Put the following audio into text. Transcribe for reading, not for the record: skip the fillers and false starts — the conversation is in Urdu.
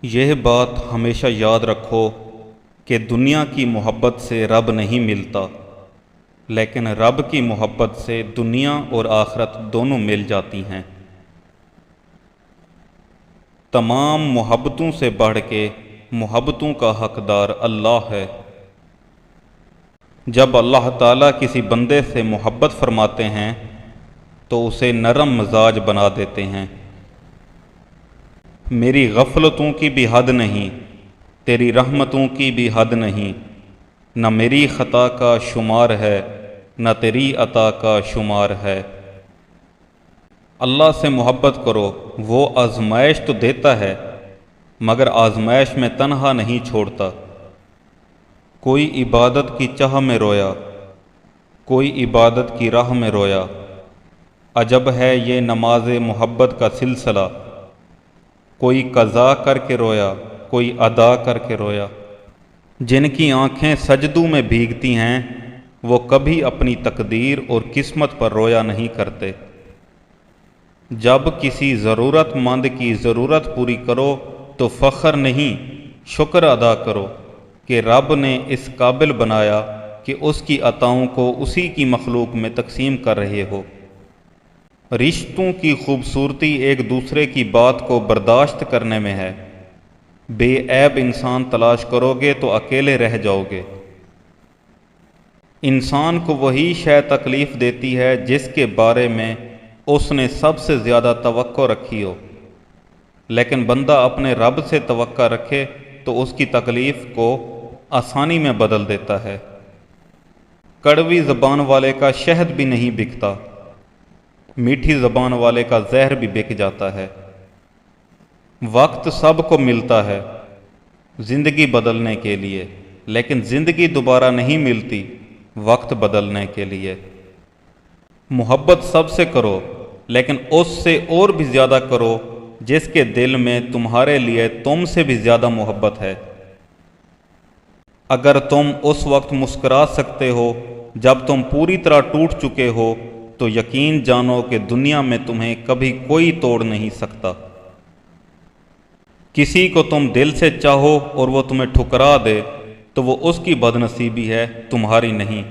یہ بات ہمیشہ یاد رکھو کہ دنیا کی محبت سے رب نہیں ملتا، لیکن رب کی محبت سے دنیا اور آخرت دونوں مل جاتی ہیں۔ تمام محبتوں سے بڑھ کے محبتوں کا حقدار اللہ ہے۔ جب اللہ تعالیٰ کسی بندے سے محبت فرماتے ہیں تو اسے نرم مزاج بنا دیتے ہیں۔ میری غفلتوں کی بھی حد نہیں، تیری رحمتوں کی بھی حد نہیں، نہ میری خطا کا شمار ہے نہ تیری عطا کا شمار ہے۔ اللہ سے محبت کرو، وہ آزمائش تو دیتا ہے مگر آزمائش میں تنہا نہیں چھوڑتا۔ کوئی عبادت کی چاہ میں رویا، کوئی عبادت کی راہ میں رویا، عجب ہے یہ نماز محبت کا سلسلہ۔ کوئی قضا کر کے رویا، کوئی ادا کر کے رویا۔ جن کی آنکھیں سجدوں میں بھیگتی ہیں وہ کبھی اپنی تقدیر اور قسمت پر رویا نہیں کرتے۔ جب کسی ضرورت مند کی ضرورت پوری کرو تو فخر نہیں، شکر ادا کرو کہ رب نے اس قابل بنایا کہ اس کی عطاؤں کو اسی کی مخلوق میں تقسیم کر رہے ہو۔ رشتوں کی خوبصورتی ایک دوسرے کی بات کو برداشت کرنے میں ہے۔ بے عیب انسان تلاش کرو گے تو اکیلے رہ جاؤ گے۔ انسان کو وہی شے تکلیف دیتی ہے جس کے بارے میں اس نے سب سے زیادہ توقع رکھی ہو، لیکن بندہ اپنے رب سے توقع رکھے تو اس کی تکلیف کو آسانی میں بدل دیتا ہے۔ کڑوی زبان والے کا شہد بھی نہیں بکتا، میٹھی زبان والے کا زہر بھی بک جاتا ہے۔ وقت سب کو ملتا ہے زندگی بدلنے کے لیے، لیکن زندگی دوبارہ نہیں ملتی وقت بدلنے کے لیے۔ محبت سب سے کرو، لیکن اس سے اور بھی زیادہ کرو جس کے دل میں تمہارے لیے تم سے بھی زیادہ محبت ہے۔ اگر تم اس وقت مسکرا سکتے ہو جب تم پوری طرح ٹوٹ چکے ہو تو یقین جانو کہ دنیا میں تمہیں کبھی کوئی توڑ نہیں سکتا۔ کسی کو تم دل سے چاہو اور وہ تمہیں ٹھکرا دے تو وہ اس کی بد نصیبی ہے، تمہاری نہیں۔